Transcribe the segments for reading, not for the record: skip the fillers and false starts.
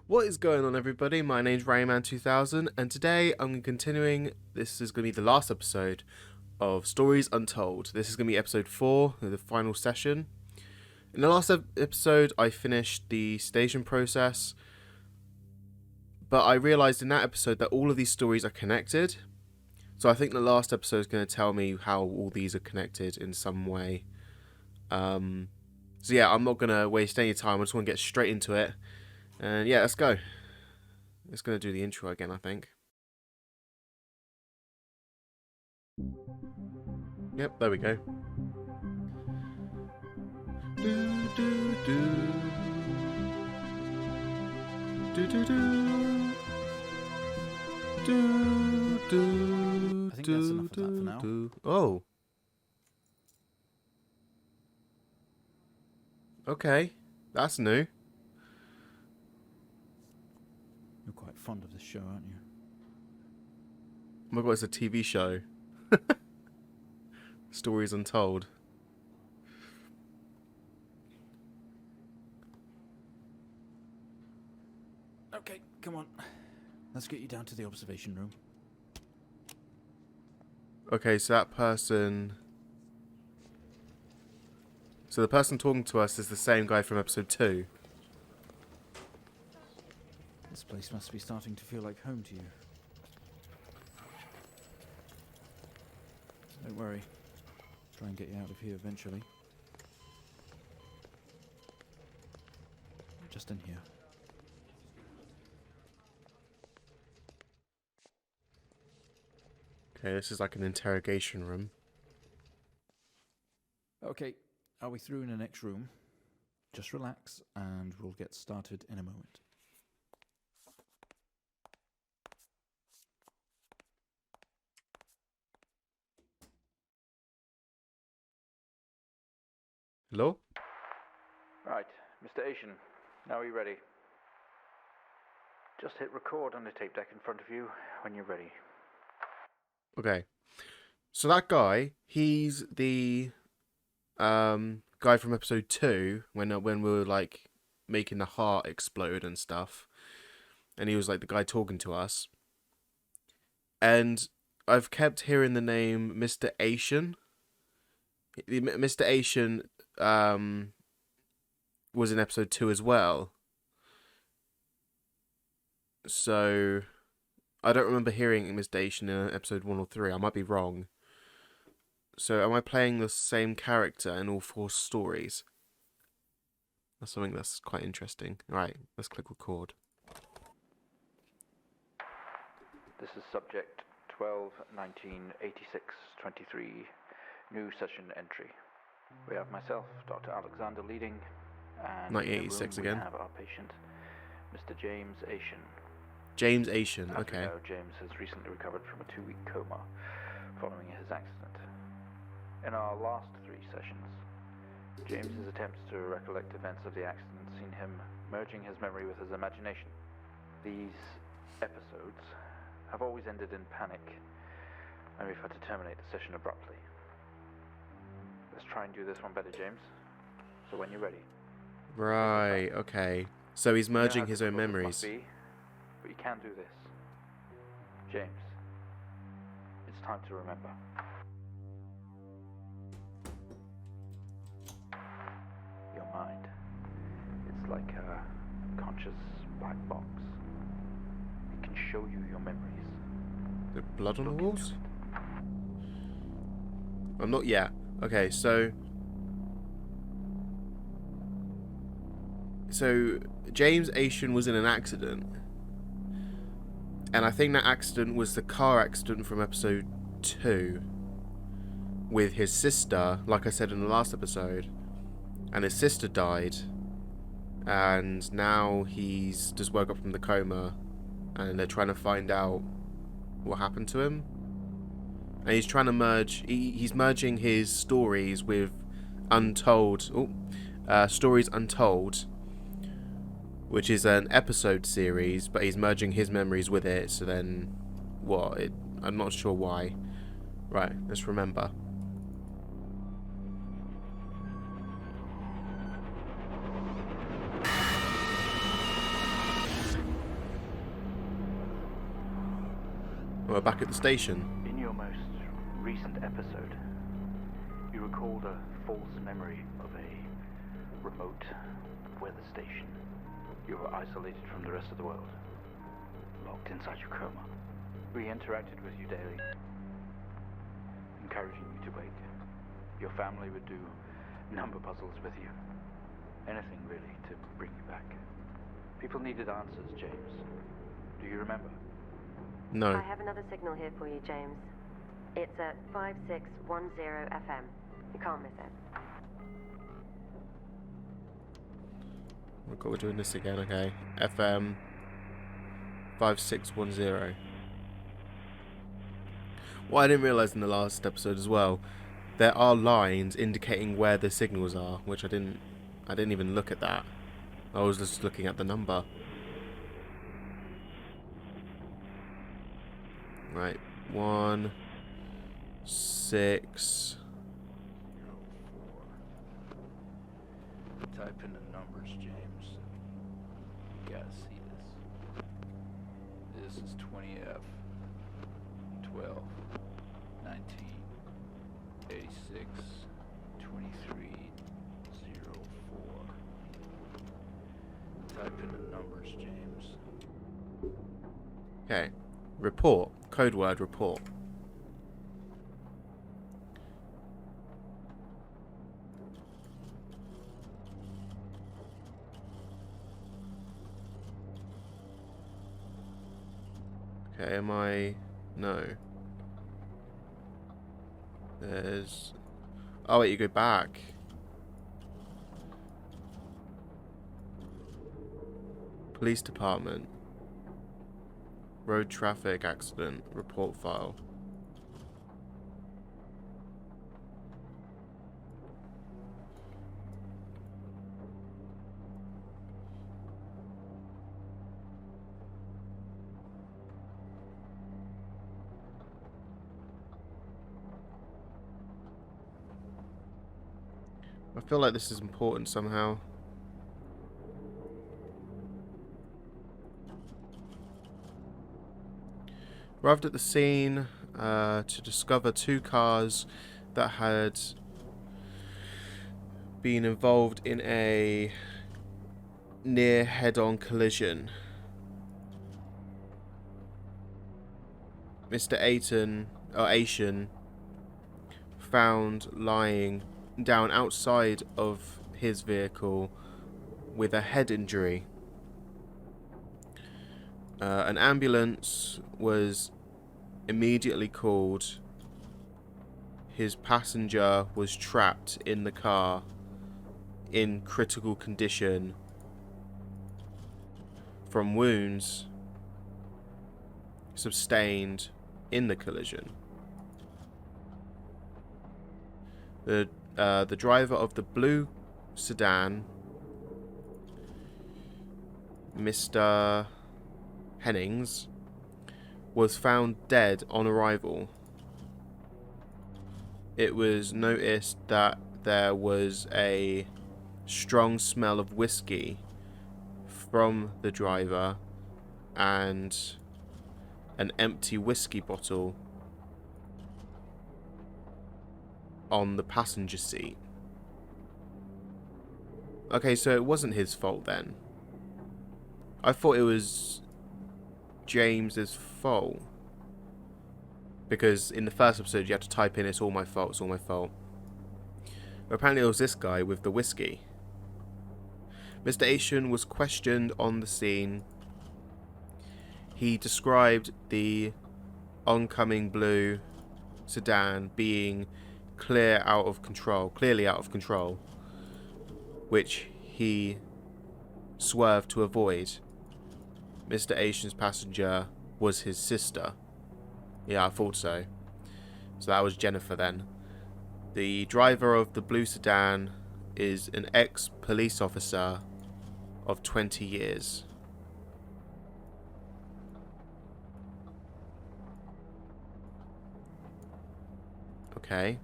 What is going on, everybody? My name's Rayman2000, and today I'm continuing. This is going to be the last episode of Stories Untold. This is going to be episode 4, the final session. In the last episode, I finished the station process, but I realised in that episode that all of these stories are connected. So I think the last episode is going to tell me how all these are connected in some way. So yeah, I'm not going to waste any time. I just want to get straight into it. And yeah, let's go. It's going to do the intro again, I think. Yep, there we go. Do, do, do. Do, do, do. Do, do, I think that's enough of that for now. Oh. Okay. That's new. You're quite fond of this show, aren't you? Oh my god, it's a TV show. Stories Untold. Okay, come on. Let's get you down to the observation room. Okay, so that person... So the person talking to us is the same guy from episode 2. This place must be starting to feel like home to you. Don't worry. Try and get you out of here eventually. Just in here. Okay, this is like an interrogation room. Okay, are we through in the next room? Just relax and we'll get started in a moment. Hello? Right, Mr. Asian, now are you ready? Just hit record on the tape deck in front of you when you're ready. Okay. So that guy, he's the guy from episode 2 when we were like making the heart explode and stuff. And he was like the guy talking to us. And I've kept hearing the name Mr. Asian. Mr. Asian was in episode 2 as well. So I don't remember hearing Mr. Asian in episode 1 or 3. I might be wrong. So am I playing the same character in all 4 stories? That's something that's quite interesting. Alright, let's click record. This is subject 12-19-86-23, new session entry. We have myself, Dr. Alexander leading, and 1986 in the room again. we have our patient, Mr. James Asian. James Asian, As okay. you know, James has recently recovered from a 2-week coma following his accident. In our last 3 sessions, James's attempts to recollect events of the accident seen him merging his memory with his imagination. These episodes have always ended in panic, and we've had to terminate the session abruptly. Let's try and do this one better, James. So when you're ready. Right, okay. So he's merging You know how his own difficult this must memories. be, but you can do this. James, it's time to remember. Your mind. It's like a conscious black box. It can show you your memories. The blood on the Look walls? into it. I'm not yet. Okay, so James Asian was in an accident. And I think that accident was the car accident from episode 2 with his sister, like I said in the last episode. And his sister died. And now he's just woke up from the coma and they're trying to find out what happened to him. And he's trying to merge, he's merging his stories with Stories Untold, which is an episode series, but he's merging his memories with it, so then, I'm not sure why. Right, let's remember. We're back at the station. In your most recent episode, you recalled a false memory of a remote weather station. You were isolated from the rest of the world, locked inside your coma. We interacted with you daily, encouraging you to wake. Your family would do number puzzles with you. Anything, really, to bring you back. People needed answers, James. Do you remember? No. I have another signal here for you, James. It's at 5610 FM. You can't miss it. Oh God, we're doing this again, okay. FM 5610. What I didn't realise in the last episode as well, there are lines indicating where the signals are, which I didn't even look at that. I was just looking at the number. Right, 1 6. Type in the numbers, James. You gotta see this. This is 20F 12 19 86 23 04. Type in the numbers, James. Okay. Report. Code word report. Okay, am I... No. There's... Oh wait, you go back. Police department. Road traffic accident. Report file. I feel like this is important somehow. Arrived at the scene to discover 2 cars that had been involved in a near head-on collision. Mr. Asian found lying down outside of his vehicle with a head injury. An ambulance was immediately called. His passenger was trapped in the car in critical condition from wounds sustained in the collision. The driver of the blue sedan, Mr. Hennings, was found dead on arrival. It was noticed that there was a strong smell of whiskey from the driver and an empty whiskey bottle on the passenger seat. Okay, so it wasn't his fault then. I thought it was James's fault. Because in the first episode you had to type in, it's all my fault, it's all my fault. But apparently it was this guy with the whiskey. Mr. Asian was questioned on the scene. He described the oncoming blue sedan being clearly out of control, which he swerved to avoid. Mr. Asian's passenger was his sister. Yeah, I thought so. So that was Jennifer then. The driver of the blue sedan is an ex-police officer of 20 years. Okay.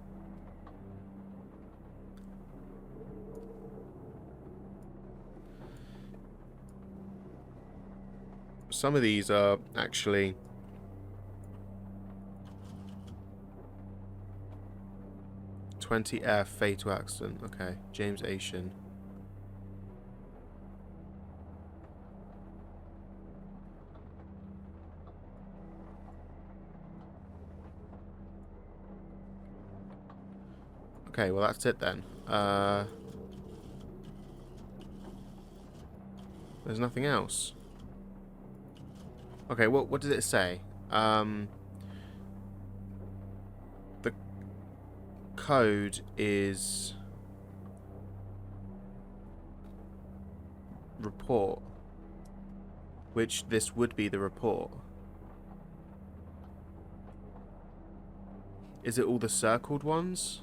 Some of these are actually 20F, fatal accident. Okay, James Asian. Okay, well that's it then. There's nothing else. Okay, what did it say? The code is report, which this would be the report. Is it all the circled ones?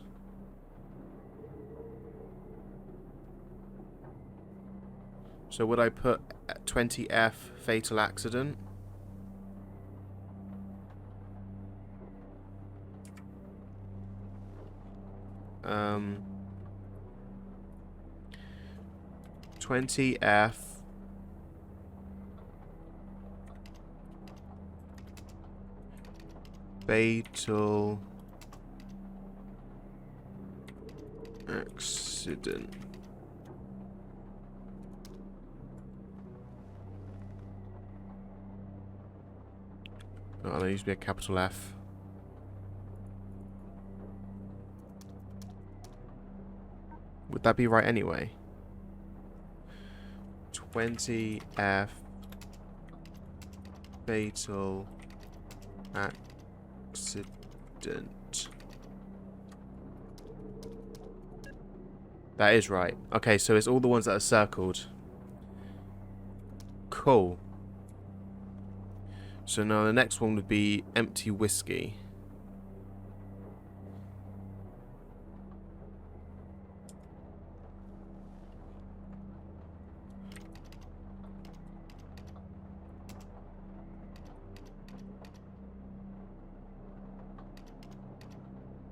So would I put 20F fatal accident? Um, 20F fatal accident. Oh, there used to be a capital F. Would that be right anyway? 20F fatal accident. That is right. Okay, so it's all the ones that are circled. Cool. So now the next one would be empty whiskey.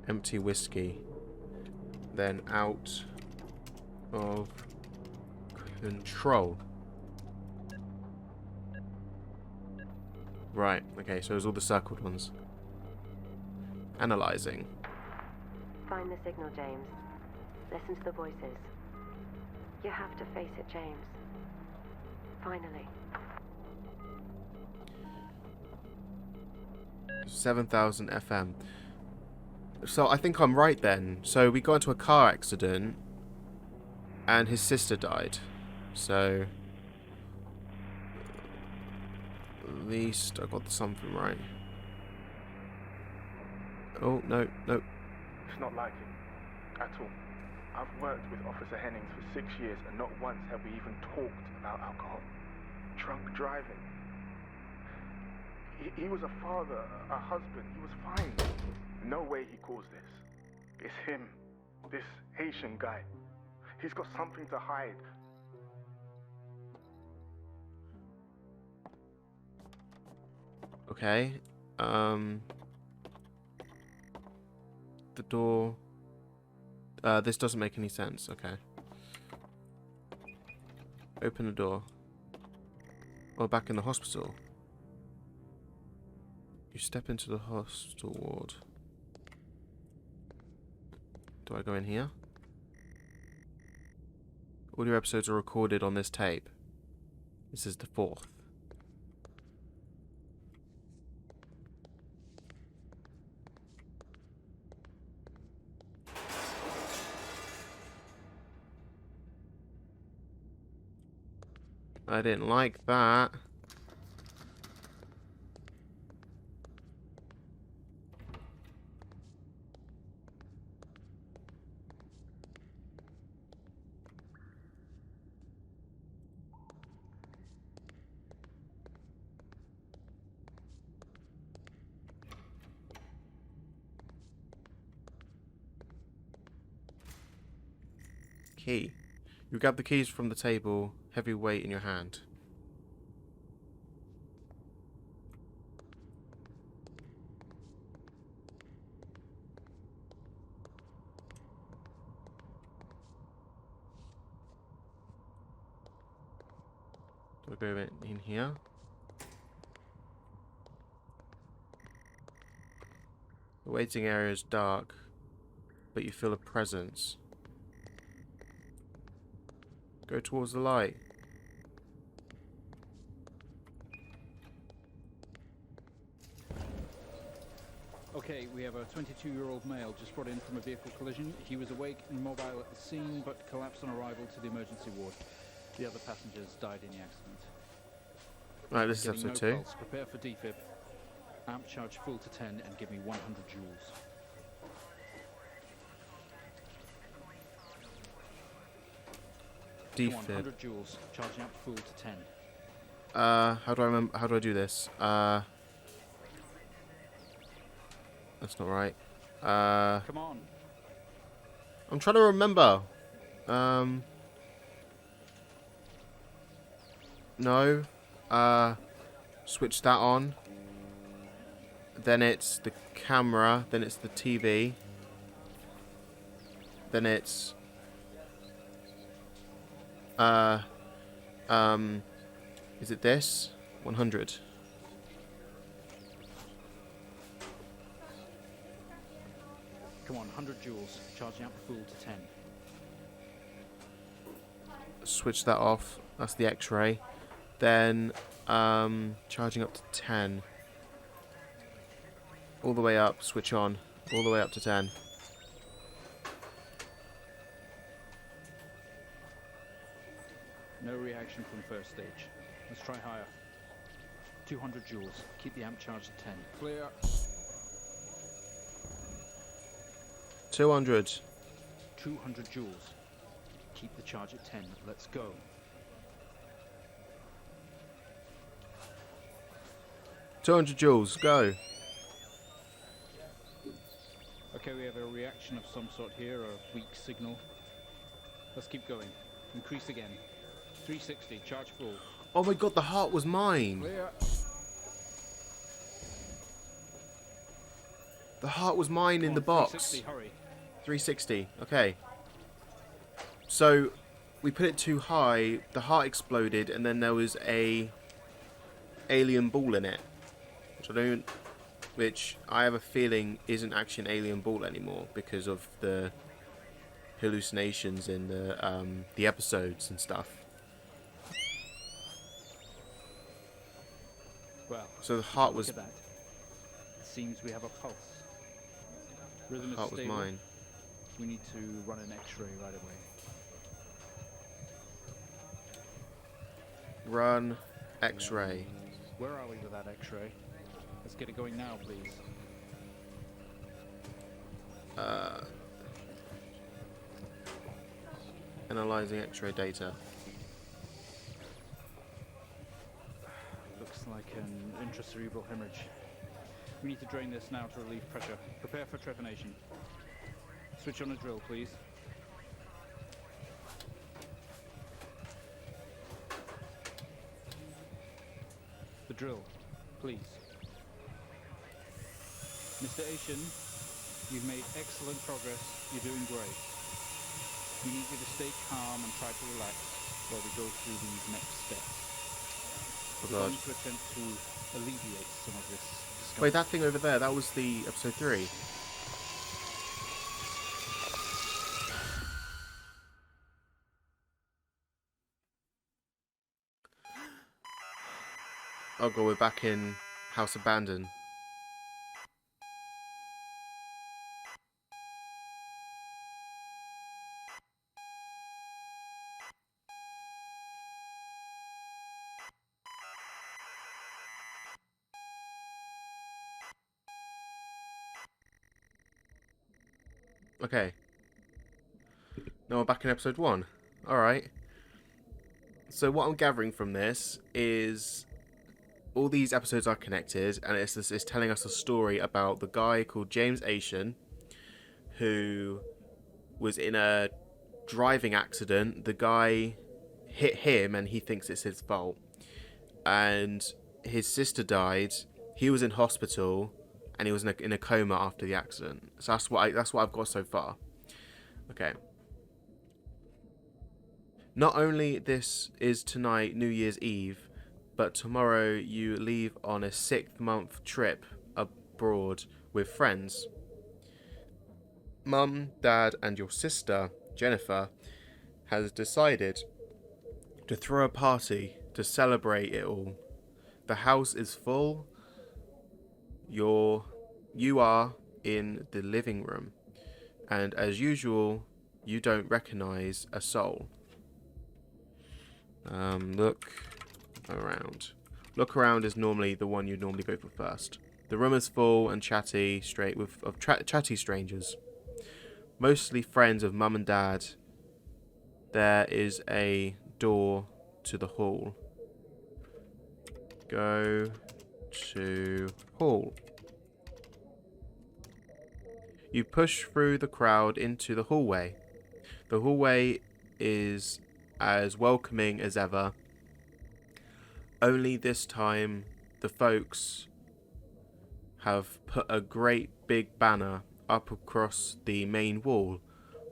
Empty whiskey. Then out of control. Right, okay, so it's all the circled ones. Analyzing. Find the signal, James. Listen to the voices. You have to face it, James. Finally. 7,000 FM. So I think I'm right then. So we got into a car accident and his sister died. So at least I got something right. Oh, no. It's not like him at all. I've worked with Officer Hennings for 6 years and not once have we even talked about alcohol. Drunk driving. He was a father, a husband. He was fine. No way he caused this. It's him. This Haitian guy. He's got something to hide. Okay. The door. This doesn't make any sense. Okay. Open the door. Oh, back in the hospital. You step into the hospital ward. Do I go in here? Audio episodes are recorded on this tape. This is the 4th. I didn't like that. Key. You grab the keys from the table, heavy weight in your hand. Do I go in here? The waiting area is dark, but but you feel a presence. Go towards the light. Okay, we have a 22-year-old male just brought in from a vehicle collision. He was awake and mobile at the scene, but collapsed on arrival to the emergency ward. The other passengers died in the accident. Right, this is Getting episode no 2. pulse. Prepare for defib. Amp charge full to 10 and give me 100 joules. Come on, Defib. 100 joules. Charging up full to 10. How do I remember? How do I do this? That's not right. Come on. I'm trying to remember. No. Switch that on. Then it's the camera. Then it's the TV. Then it's is it this? 100. Come on, 100 joules. Charging up full to 10. Switch that off. That's the X-ray. Then charging up to 10. All the way up. Switch on. All the way up to 10. No reaction from first stage. Let's try higher. 200 joules. Keep the amp charged at 10. Clear. 200. 200 joules. Keep the charge at 10. Let's go. Joules. Go. Okay, we have a reaction of some sort here, a weak signal. Let's keep going. Increase again. 360. Charge full. Oh my god, the heart was mine. Clear. The heart was mine in the box. 360. Hurry. 360. Okay. So we put it too high, the heart exploded, and then there was a alien ball in it, which I have a feeling isn't actually an alien ball anymore because of the hallucinations in the episodes and stuff. Well, So the heart was look at that. It seems we have a pulse. Rhythm is heart was stable. mine. We need to run an X-ray right away. Run X-ray. Where are we with that X-ray? Let's get it going now, please. Analyzing X-ray data. Looks like an intracerebral hemorrhage. We need to drain this now to relieve pressure. Prepare for trepanation. Switch on a drill, please. The drill, please. Mr. Asian, you've made excellent progress. You're doing great. We need you to stay calm and try to relax while we go through these next steps. Oh We're god. going to attempt to alleviate some of this discomfort. Wait, that thing over there, that was the episode 3. Oh god, we're back in House Abandoned. Okay. Now we're back in episode 1. Alright. So what I'm gathering from this is all these episodes are connected, and it's telling us a story about the guy called James Asian, who was in a driving accident. The guy hit him, and he thinks it's his fault. And his sister died. He was in hospital, and he was in a coma after the accident. So that's what I've got so far. Okay. Not only this is tonight New Year's Eve, but tomorrow you leave on a 6-month trip abroad with friends. Mum, Dad, and your sister, Jennifer, has decided to throw a party to celebrate it all. The house is full. You are in the living room, and as usual, you don't recognize a soul. Look around. Look around is normally the one you'd normally go for first. The room is full and chatty, chatty strangers, mostly friends of Mum and Dad. There is a door to the hall. Go to hall. You push through the crowd into the hallway. The hallway is as welcoming as ever. Only this time, the folks have put a great big banner up across the main wall.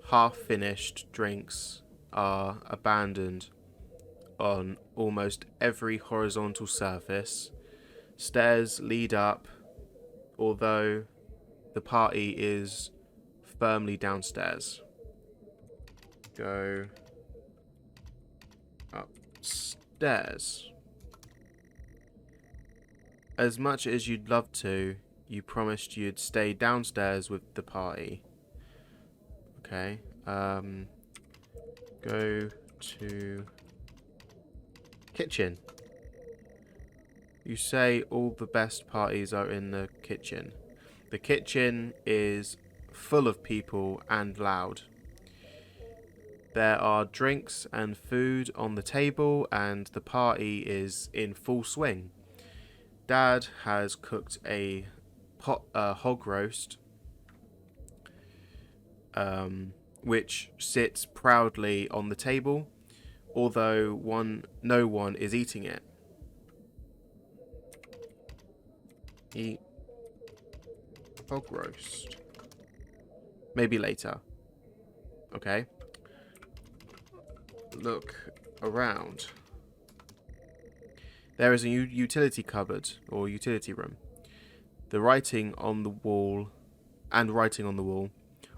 Half-finished drinks are abandoned on almost every horizontal surface. Stairs lead up, although the party is firmly downstairs. Go upstairs. As much as you'd love to, you promised you'd stay downstairs with the party. Okay. Go to kitchen. You say all the best parties are in the kitchen. The kitchen is full of people and loud. There are drinks and food on the table, and the party is in full swing. Dad has cooked a hog roast, which sits proudly on the table, although no one is eating it. Eat hog roast. Maybe later. Okay. Look around. There is a utility cupboard or utility room. The writing on the wall.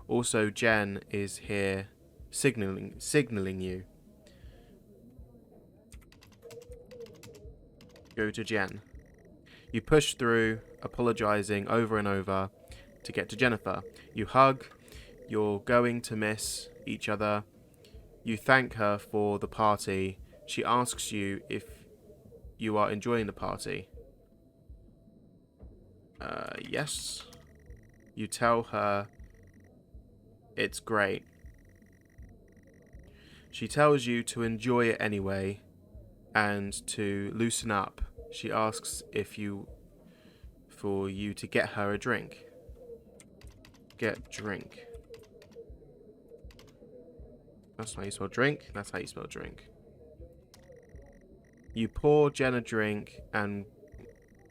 Also, Jen is here signaling you. Go to Jen. You push through, apologizing over and over to get to Jennifer. You hug. You're going to miss each other. You thank her for the party. She asks you if you are enjoying the party. Yes. You tell her it's great. She tells you to enjoy it anyway and to loosen up. She asks for you to get her a drink. Get drink. That's how you spell drink. That's how you spell drink. You pour Jen a drink and...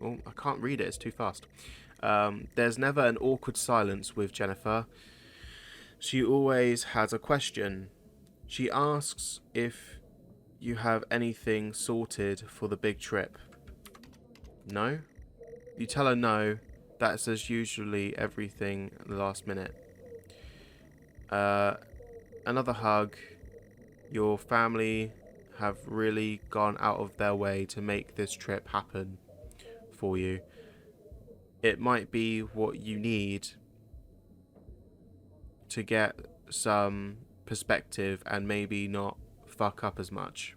Oh, I can't read it. It's too fast. There's never an awkward silence with Jennifer. She always has a question. She asks if you have anything sorted for the big trip. No? You tell her no. That's as usually everything at the last minute. Another hug. Your family have really gone out of their way to make this trip happen for you. It might be what you need to get some perspective and maybe not fuck up as much.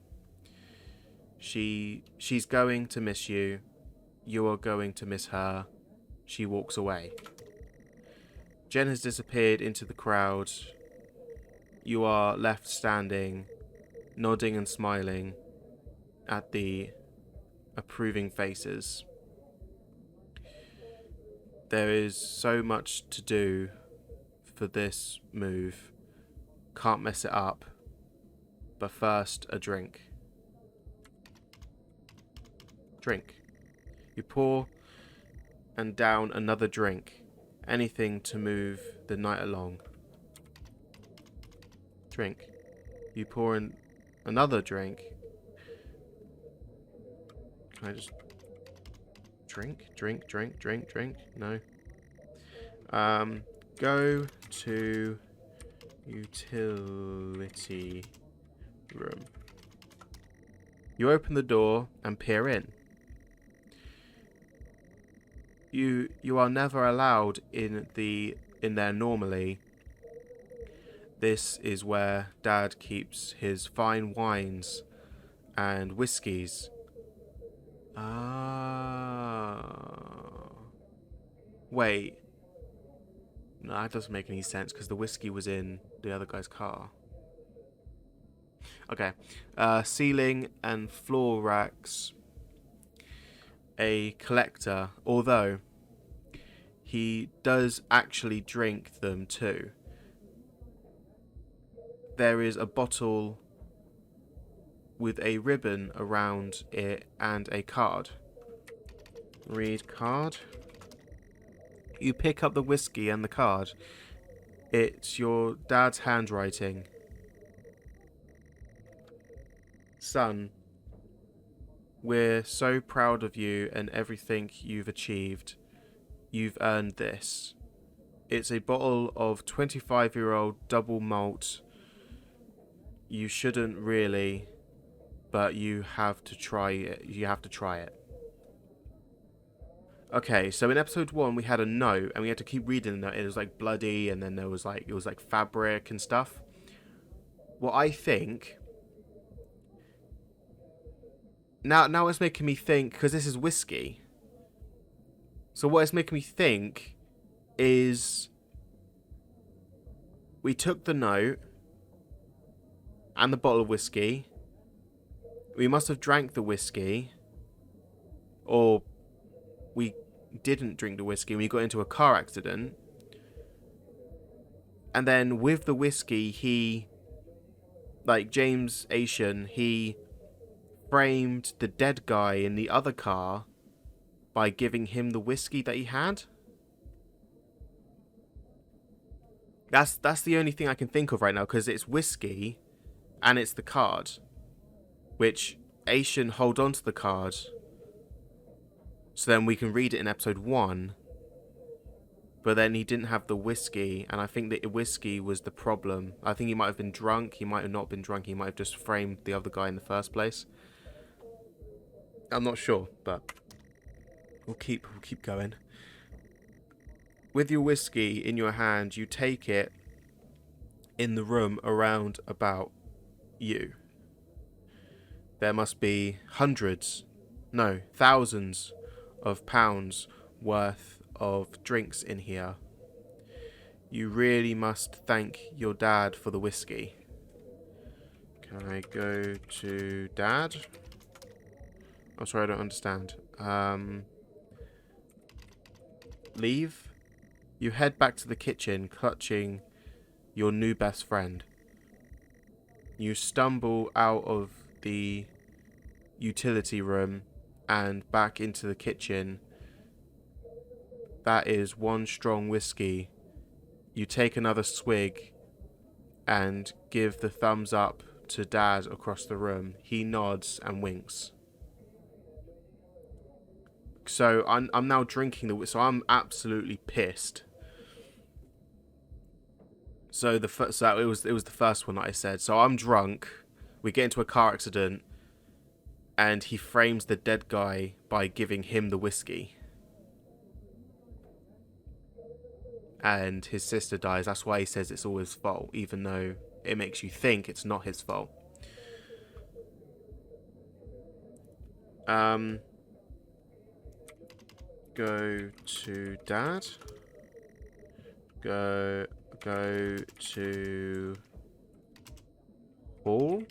She's going to miss you. You are going to miss her. She walks away. Jen has disappeared into the crowd. You are left standing, nodding and smiling at the approving faces. There is so much to do for this move. Can't mess it up. But first, a drink. Drink. You pour and down another drink. Anything to move the night along. Drink. You pour in another drink. Can I just... Drink? No. Go to utility room. You open the door and peer in. You are never allowed in there normally. This is where Dad keeps his fine wines and whiskies. Wait. No, that doesn't make any sense because the whiskey was in the other guy's car. Okay. Ceiling and floor racks. A collector, although he does actually drink them too. There is a bottle with a ribbon around it and a card. Read card. You pick up the whiskey and the card. It's your dad's handwriting. Son, we're so proud of you and everything you've achieved. You've earned this. It's a bottle of 25-year-old double malt. You shouldn't really, but you have to try it. You have to try it. Okay, so in episode 1 we had a note and we had to keep reading the note. It was like bloody and then there was like, it was like fabric and stuff. Well, I think... Now it's making me think, because this is whiskey. So what it's making me think is we took the note and the bottle of whiskey. We must have drank the whiskey, or we didn't drink the whiskey and we got into a car accident. And then with the whiskey, he, like James Asian, he framed the dead guy in the other car by giving him the whiskey that he had. That's the only thing I can think of right now, because it's whiskey and it's the card, which Asian hold on to the card so then we can read it in episode 1, but then he didn't have the whiskey, and I think that whiskey was the problem. I think he might have been drunk, he might have not been drunk, he might have just framed the other guy in the first place. I'm not sure, but we'll keep going. With your whiskey in your hand, you take it in the room around about you. There must be thousands of pounds worth of drinks in here. You really must thank your dad for the whiskey. Can I go to Dad? I'm sorry, I don't understand. Leave? You head back to the kitchen, clutching your new best friend. You stumble out of the utility room and back into the kitchen. That is one strong whiskey. You take another swig and give the thumbs up to Dad across the room. He nods and winks. So I'm now drinking so I'm absolutely pissed. So it was the first one that I said. So I'm drunk. We get into a car accident, and he frames the dead guy by giving him the whiskey. And his sister dies. That's why he says it's all his fault, even though it makes you think it's not his fault. Go to Dad. Go to hall.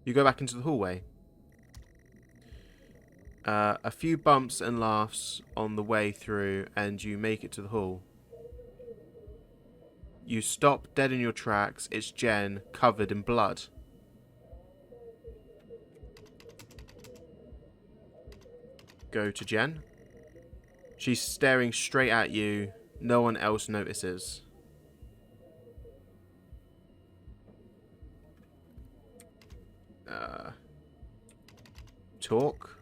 You go back into the hallway. A few bumps and laughs on the way through, and you make it to the hall. You stop dead in your tracks. It's Jen, covered in blood. Go to Jen. She's staring straight at you. No one else notices. Talk.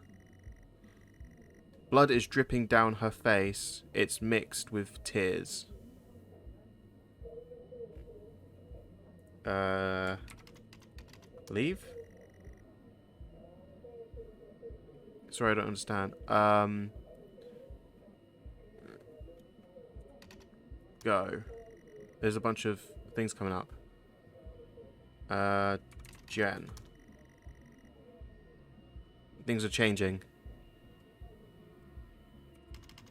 Blood is dripping down her face. It's mixed with tears. Leave? Sorry, I don't understand. Go. There's a bunch of things coming up. Jen. Things are changing.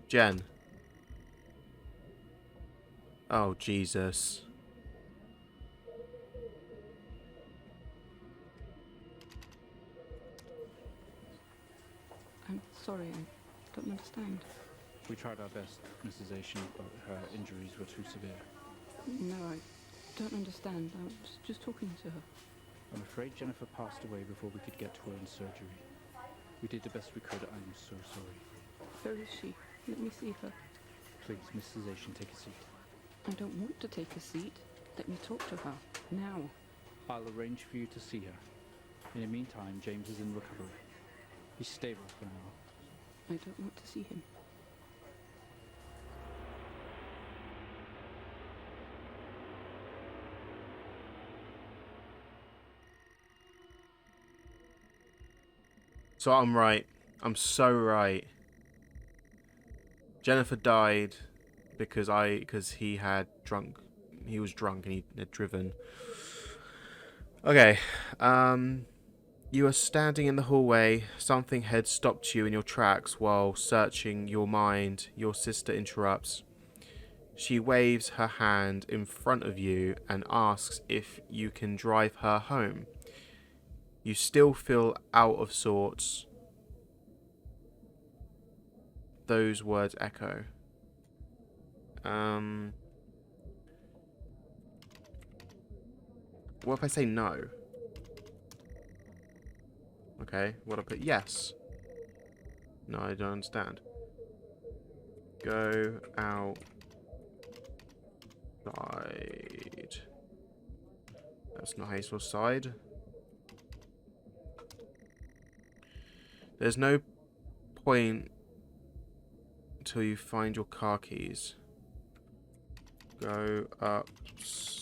Jen. Oh, Jesus. I'm sorry, I don't understand. We tried our best, Mrs. Asian, but her injuries were too severe. No, I don't understand. I was just talking to her. I'm afraid Jennifer passed away before we could get to her in surgery. We did the best we could. I'm so sorry. Where is she? Let me see her. Please, Mrs. Asian, take a seat. I don't want to take a seat. Let me talk to her. Now. I'll arrange for you to see her. In the meantime, James is in recovery. He's stable for now. I don't want to see him. So I'm right. I'm so right. Jennifer died because he was drunk and he had driven. Okay. You are standing in the hallway. Something had stopped you in your tracks while searching your mind. Your sister interrupts. She waves her hand in front of you and asks if you can drive her home. You still feel out of sorts. Those words echo. What if I say no? Okay, what if I put yes? No, I don't understand. Go outside. That's not how you're supposed to side. There's no point until you find your car keys. Go upstairs.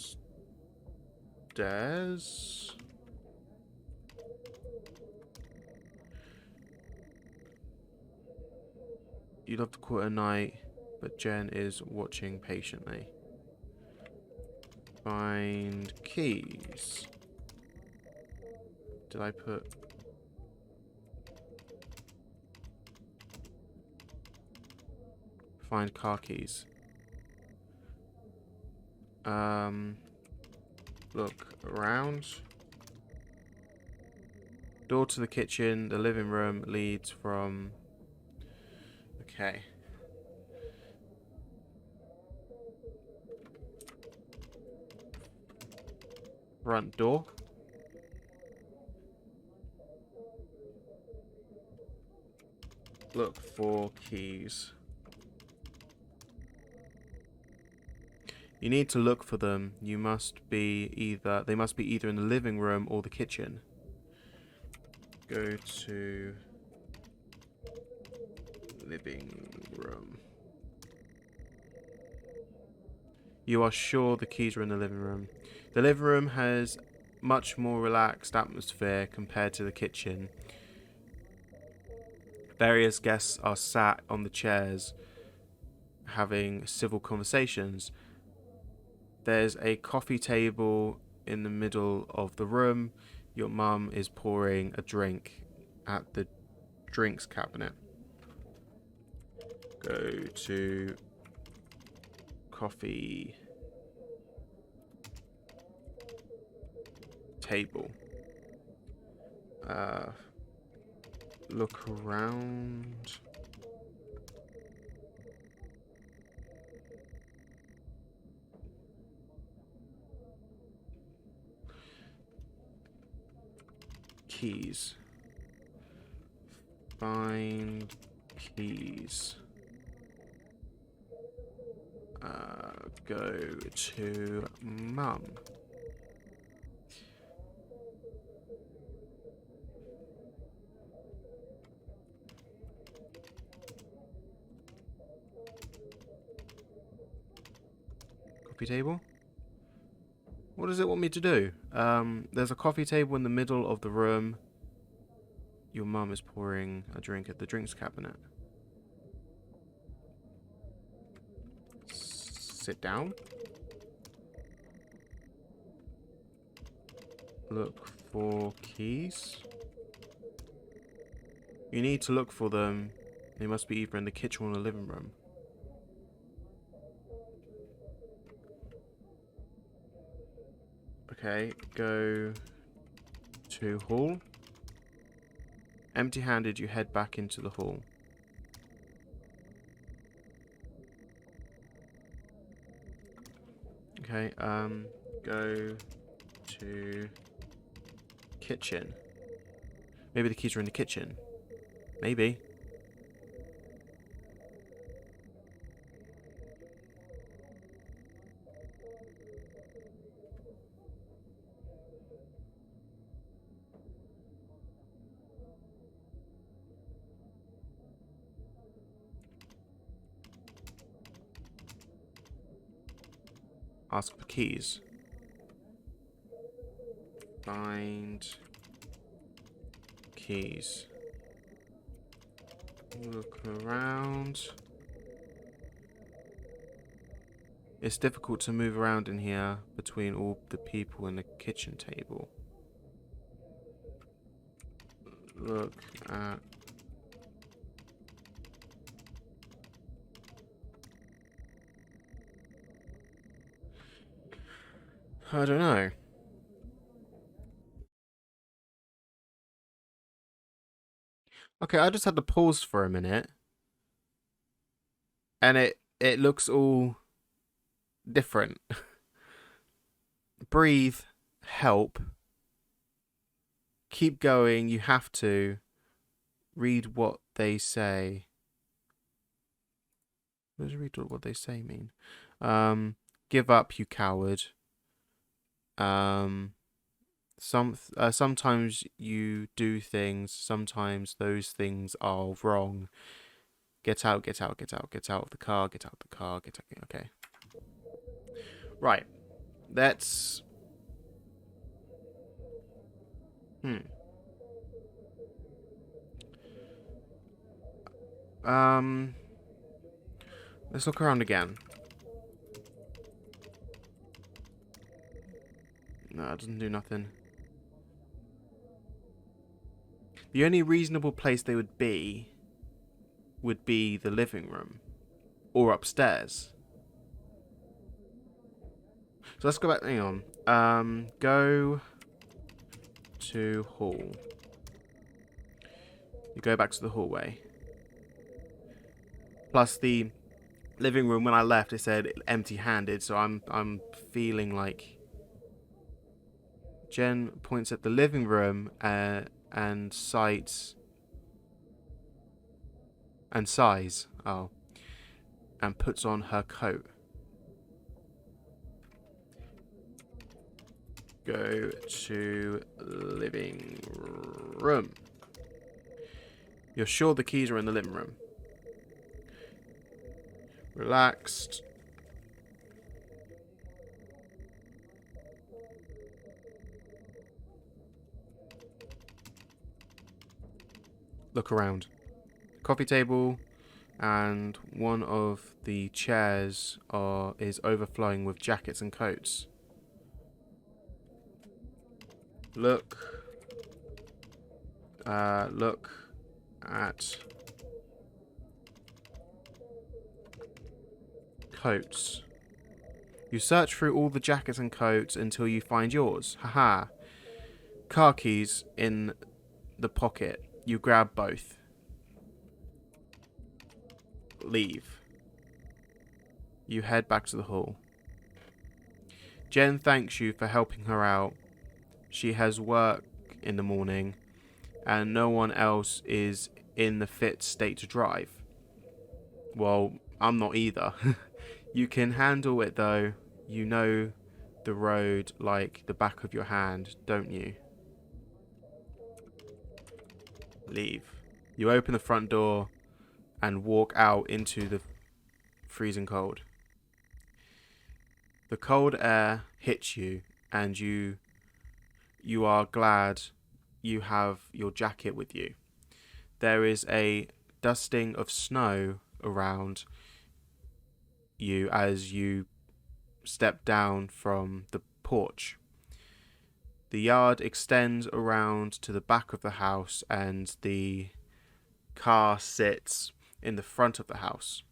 You'd love to call it a night, but Jen is watching patiently. Find keys. Did I put... Find car keys. Look around. Door to the kitchen, the living room leads from... Okay. Front door. Look for keys. You need to look for them. They must be either in the living room or the kitchen. Go to living room. You are sure the keys are in the living room. The living room has much more relaxed atmosphere compared to the kitchen. Various guests are sat on the chairs having civil conversations. There's a coffee table in the middle of the room. Your mum is pouring a drink at the drinks cabinet. Go to coffee table. Look around. Keys. Find keys. Go to mum. Coffee table? What What does it want me to do? There's a coffee table in the middle of the room. Your mum is pouring a drink at the drinks cabinet. Sit down. Look for keys. You need to look for them. They must be either in the kitchen or the living room. Okay, go to hall. Empty-handed, you head back into the hall. Okay, go to kitchen. Maybe the keys are in the kitchen. Maybe. Ask for keys. Find keys. Look around. It's difficult to move around in here between all the people in the kitchen table. Look at... I don't know. Okay, I just had to pause for a minute. And it looks all different. Breathe. Help. Keep going. You have to. Read what they say. What does read what they say mean? Give up, you coward. Sometimes you do things. Sometimes those things are wrong. Get out, get out, get out, get out of the car, get out of the car, get out. Okay. Right. Let's... Let's look around again. No, it doesn't do nothing. The only reasonable place they would be the living room or upstairs. So let's go back. Hang on. Go to hall. You go back to the hallway. Plus the living room, when I left, it said empty-handed, so I'm feeling like Jen points at the living room and sights and sighs. Oh. And puts on her coat. Go to living room. You're sure the keys are in the living room? Relaxed. Look around. Coffee table and one of the chairs is overflowing with jackets and coats. Look at coats. You search through all the jackets and coats until you find yours. Haha. Car keys in the pocket. You grab both. Leave. You head back to the hall. Jen thanks you for helping her out. She has work in the morning, and no one else is in the fit state to drive. Well, I'm not either. You can handle it though. You know the road like the back of your hand, don't you? Leave. You open the front door and walk out into the freezing cold. The cold air hits you and you are glad you have your jacket with you. There is a dusting of snow around you as you step down from the porch. The yard extends around to the back of the house, and the car sits in the front of the house.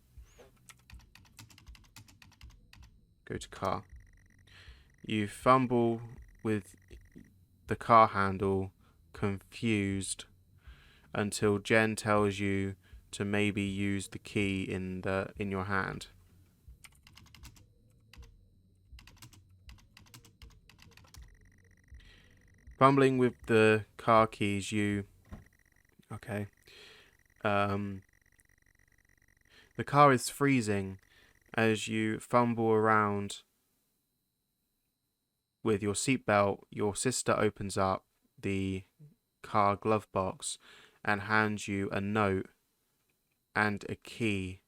Go to car. You fumble with the car handle, confused, until Jen tells you to maybe use the key in your hand. Fumbling with the car keys, okay. The car is freezing as you fumble around with your seatbelt. Your sister opens up the car glove box and hands you a note and a key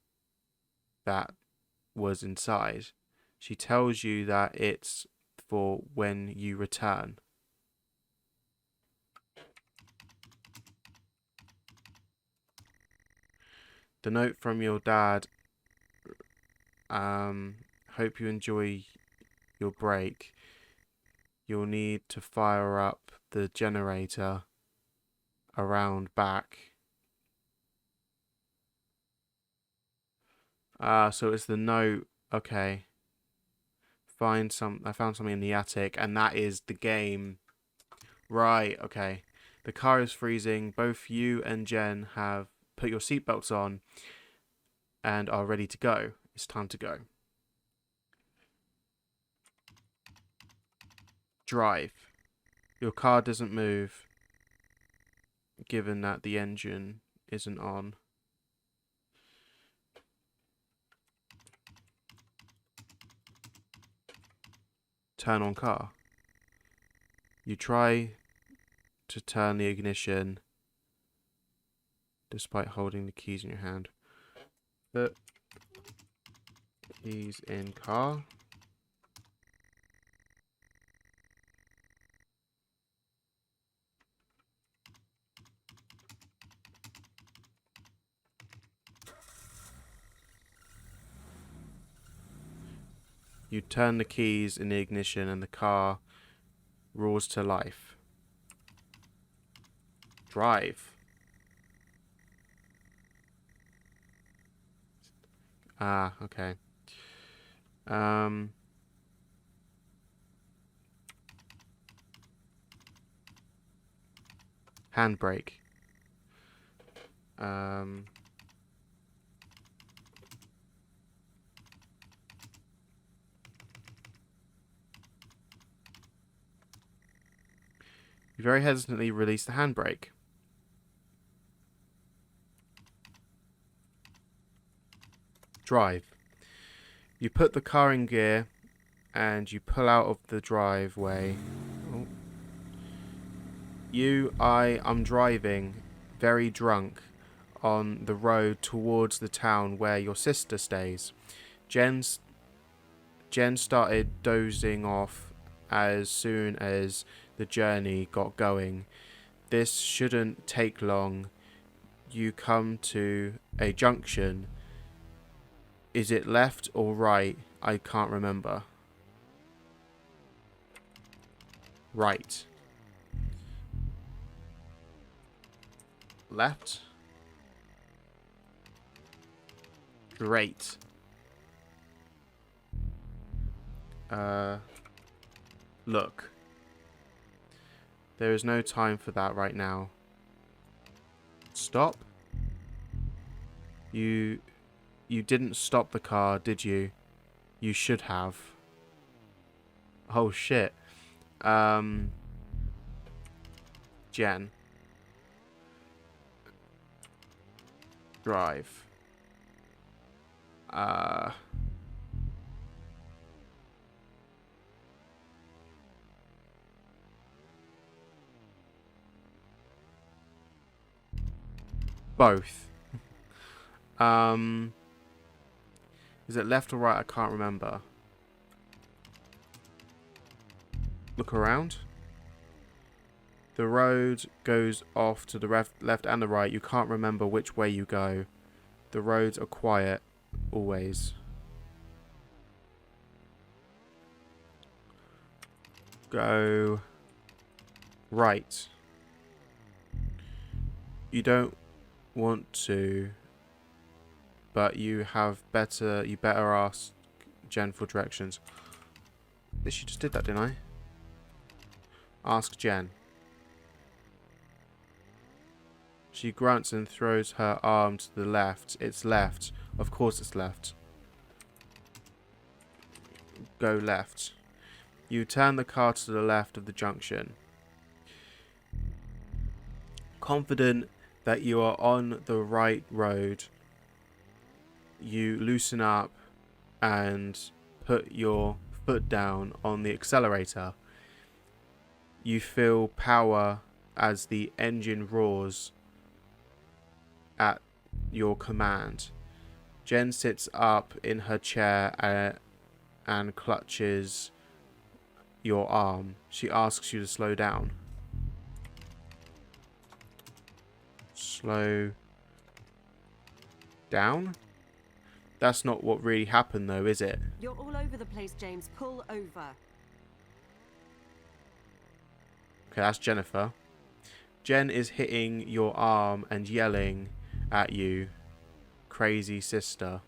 that was inside. She tells you that it's for when you return. The note from your dad. Hope you enjoy your break. You'll need to fire up the generator around back. So it's the note. Okay. I found something in the attic, and that is the game. Right, okay. The car is freezing. Both you and Jen have put your seatbelts on and are ready to go. It's time to go. Drive. Your car doesn't move, given that the engine isn't on. Turn on car. You try to turn the ignition despite holding the keys in your hand. Put keys in car. You turn the keys in the ignition and the car roars to life. Drive. Okay. Handbrake. You very hesitantly release the handbrake. Drive. You put the car in gear and you pull out of the driveway. Oh. I'm driving, very drunk, on the road towards the town where your sister stays. Jen started dozing off as soon as the journey got going. This shouldn't take long. You come to a junction. Is it left or right? I can't remember. Right. Left. Great. Look. There is no time for that right now. Stop. You didn't stop the car, did you? You should have. Oh shit. Jen. Drive. Both. Is it left or right? I can't remember. Look around. The road goes off to the left and the right. You can't remember which way you go. The roads are quiet, always. Go right. You don't want to, but you better ask Jen for directions. She just did that, didn't I? Ask Jen. She grunts and throws her arm to the left. It's left. Of course it's left. Go left. You turn the car to the left of the junction. Confident that you are on the right road, you loosen up and put your foot down on the accelerator. You feel power as the engine roars at your command. Jen sits up in her chair and clutches your arm. She asks you to slow down. Slow down? That's not what really happened though, is it? You're all over the place, James. Pull over. Okay, that's Jennifer. Jen is hitting your arm and yelling at you, crazy sister.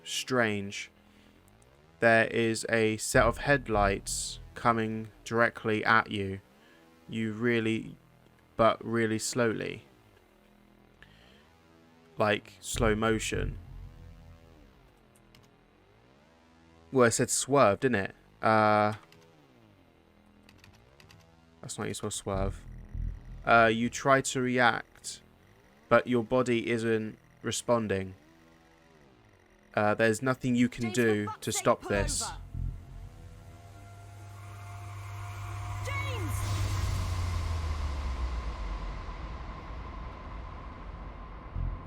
Strange. There is a set of headlights coming directly at you. But really slowly. Like slow motion. Well, it said swerve, didn't it? That's not useful, swerve. You try to react, but your body isn't responding. There's nothing you can do to stop this. Over. James!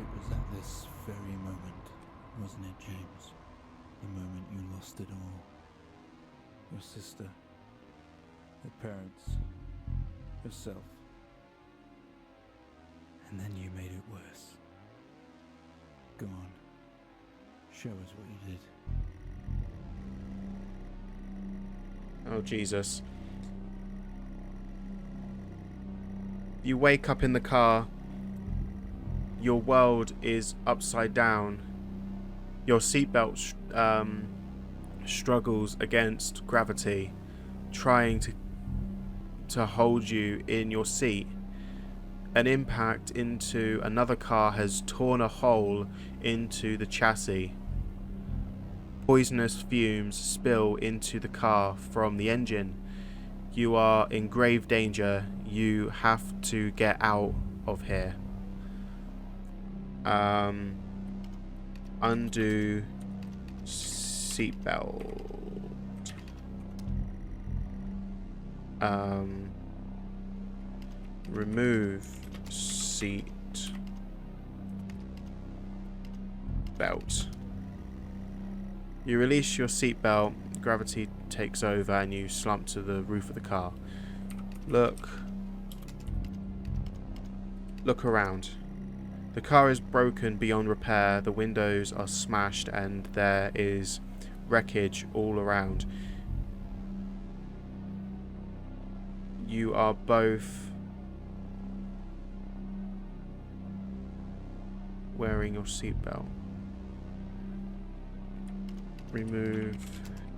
It was at this very moment, wasn't it, James? The moment you lost it all. Your sister, her parents, yourself. And then you made it worse. Go on. Show us what you did. Oh, Jesus. You wake up in the car. Your world is upside down. Your seatbelt struggles against gravity, trying to hold you in your seat. An impact into another car has torn a hole into the chassis. Poisonous fumes spill into the car from the engine. You are in grave danger. You have to get out of here. Undo seatbelt. Remove seat belt. You release your seatbelt, gravity takes over, and you slump to the roof of the car. Look around. The car is broken beyond repair, the windows are smashed, and there is wreckage all around. You are both wearing your seatbelt. Remove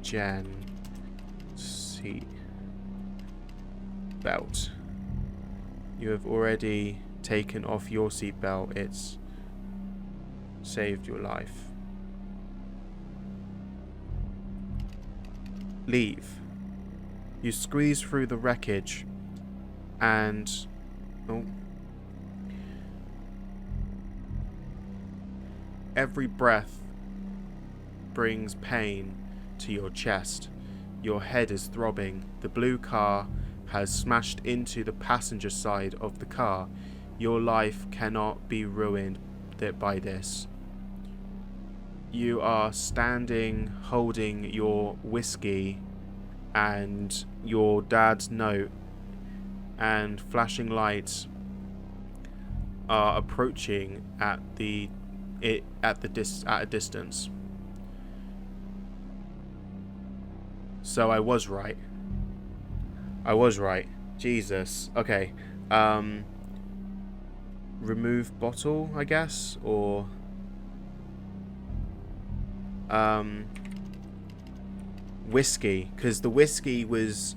Jen seat belt. You have already taken off your seatbelt. It's saved your life. Leave. You squeeze through the wreckage and every breath brings pain to your chest. Your head is throbbing. The blue car has smashed into the passenger side of the car. Your life cannot be ruined by this. you are standing holding your whiskey and your dad's note, and flashing lights are approaching at a distance. So I was right. Jesus. Okay. Remove bottle, I guess, or whiskey, because the whiskey was,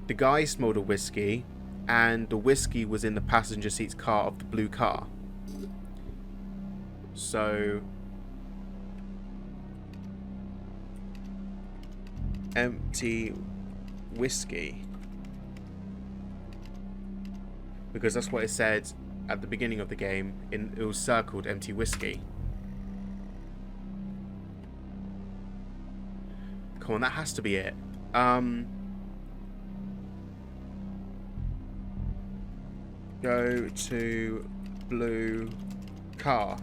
the guy smelled a whiskey, and the whiskey was in the passenger seat's car of the blue car. So empty whiskey, because that's what it said at the beginning of the game. It was circled empty whiskey. Come on, that has to be it. Go to blue car.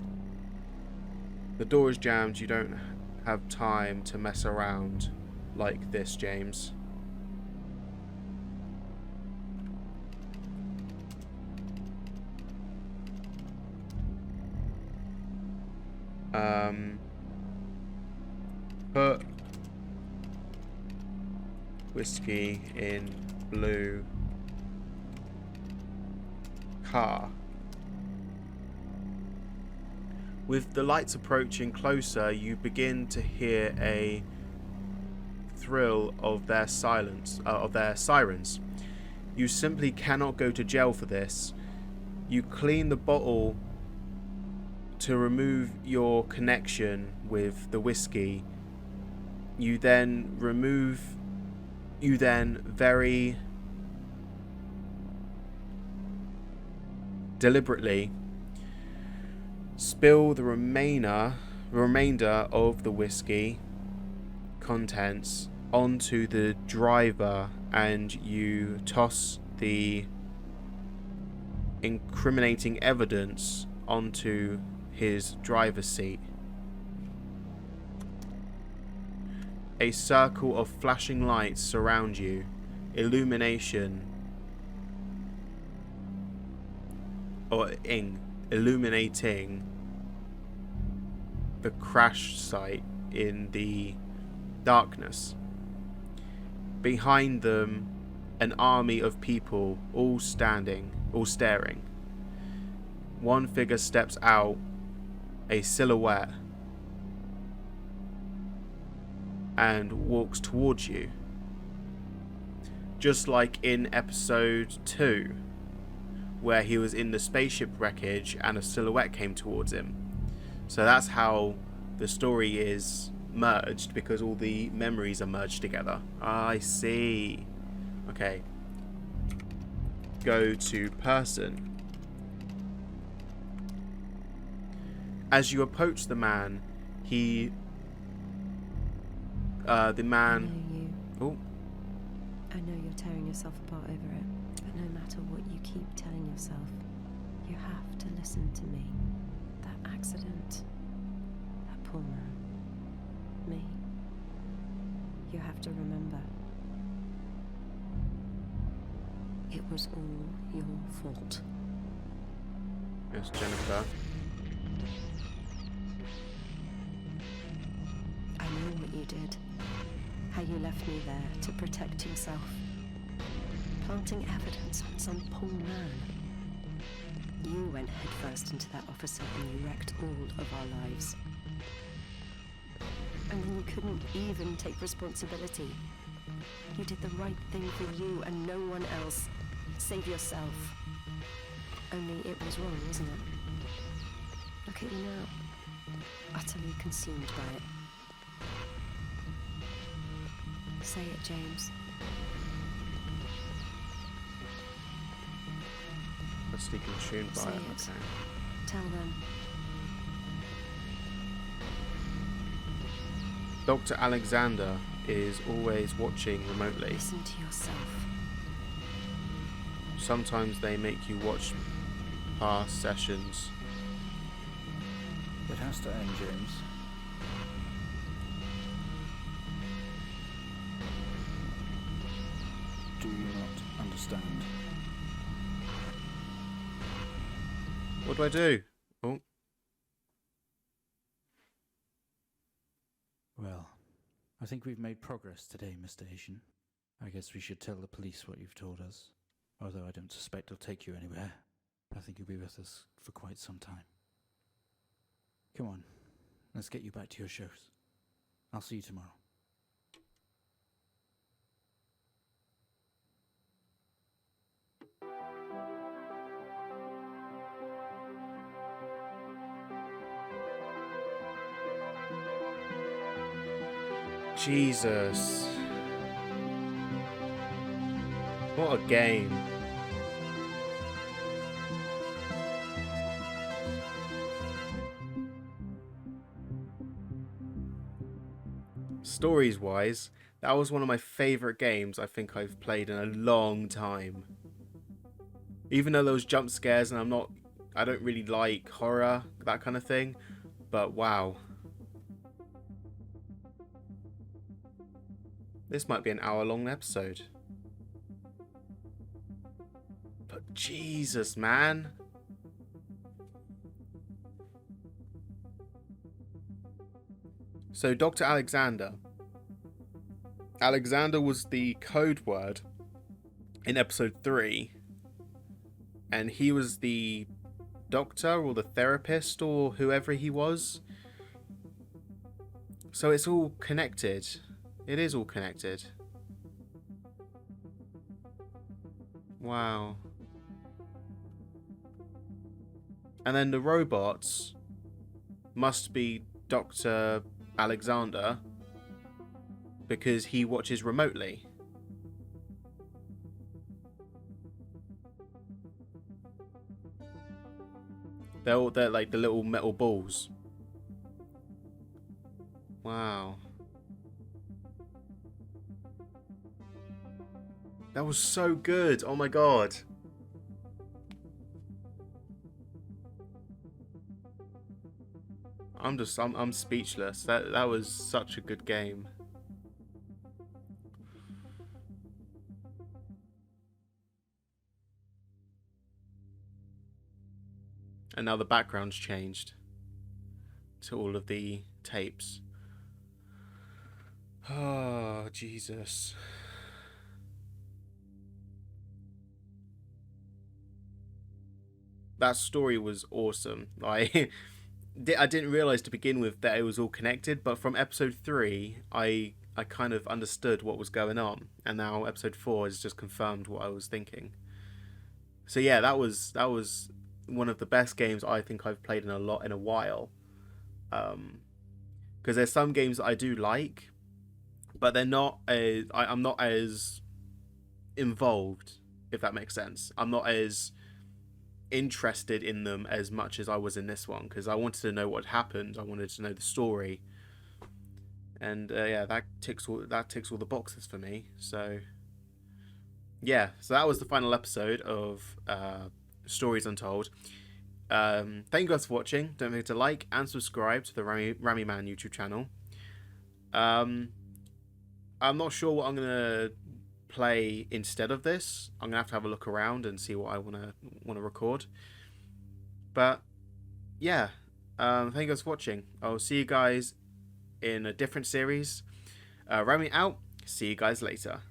The door is jammed. You don't have time to mess around like this, James. Put whiskey in blue car. With the lights approaching closer, you begin to hear a thrill of their silence, of their sirens. You simply cannot go to jail for this. You clean the bottle to remove your connection with the whiskey. You then very deliberately spill the remainder of the whiskey contents onto the driver, and you toss the incriminating evidence onto his driver's seat. A circle of flashing lights surround you, illuminating the crash site in the darkness. Behind them, an army of people, all staring. One figure steps out, a silhouette, and walks towards you. Just like in episode 2, where he was in the spaceship wreckage and a silhouette came towards him. So that's how the story is merged, because all the memories are merged together. I see. Okay. Go to person. As you approach the man, the man... Oh. I know you're tearing yourself apart over it, but no matter what you keep telling yourself, you have to listen to me. That accident, that poor man, me. You have to remember. It was all your fault. Yes, Jennifer. I know what you did. How you left me there to protect yourself. Planting evidence on some poor man. You went headfirst into that officer and you wrecked all of our lives. And then you couldn't even take responsibility. You did the right thing for you and no one else. Save yourself. Only it was wrong, wasn't it? Look at you now. Utterly consumed by it. Say it, James. Must be consumed by Say it. it. Okay. Tell them. Dr. Alexander is always watching remotely. Listen to yourself. Sometimes they make you watch past sessions. It has to end, James. stand. What do I do? Oh. Well, I think we've made progress today, Mr. Asian. I guess we should tell the police what you've told us. Although I don't suspect they'll take you anywhere. I think you'll be with us for quite some time. Come on, let's get you back to your shows. I'll see you tomorrow. Jesus. What a game. Stories wise, that was one of my favourite games I think I've played in a long time. Even though there was jump scares and I don't really like horror, that kind of thing, but wow. This might be an hour-long episode. But Jesus, man. So Dr. Alexander. Alexander was the code word in episode 3. And he was the doctor or the therapist or whoever he was. So it's all connected. It is all connected. Wow. And then the robots must be Dr. Alexander because he watches remotely. They're like the little metal balls. Wow. That was so good. Oh my god. I'm speechless. That was such a good game. And now the background's changed to all of the tapes. Oh, Jesus. That story was awesome. I didn't realize to begin with that it was all connected, but from episode 3, I kind of understood what was going on, and now episode 4 has just confirmed what I was thinking. So yeah, that was one of the best games I think I've played in a while. Because there's some games that I do like, but they're not I'm not as involved, if that makes sense. I'm not as interested in them as much as I was in this one, because I wanted to know what happened. I wanted to know the story, and yeah, that ticks all the boxes for me. So yeah, so that was the final episode of Stories Untold. Thank you guys for watching. Don't forget to like and subscribe to the RAMMY Man YouTube channel. I'm not sure what I'm gonna play instead of this. I'm gonna have to have a look around and see what I wanna record. But yeah, thank you guys for watching. I'll see you guys in a different series. RAMMY out. See you guys later.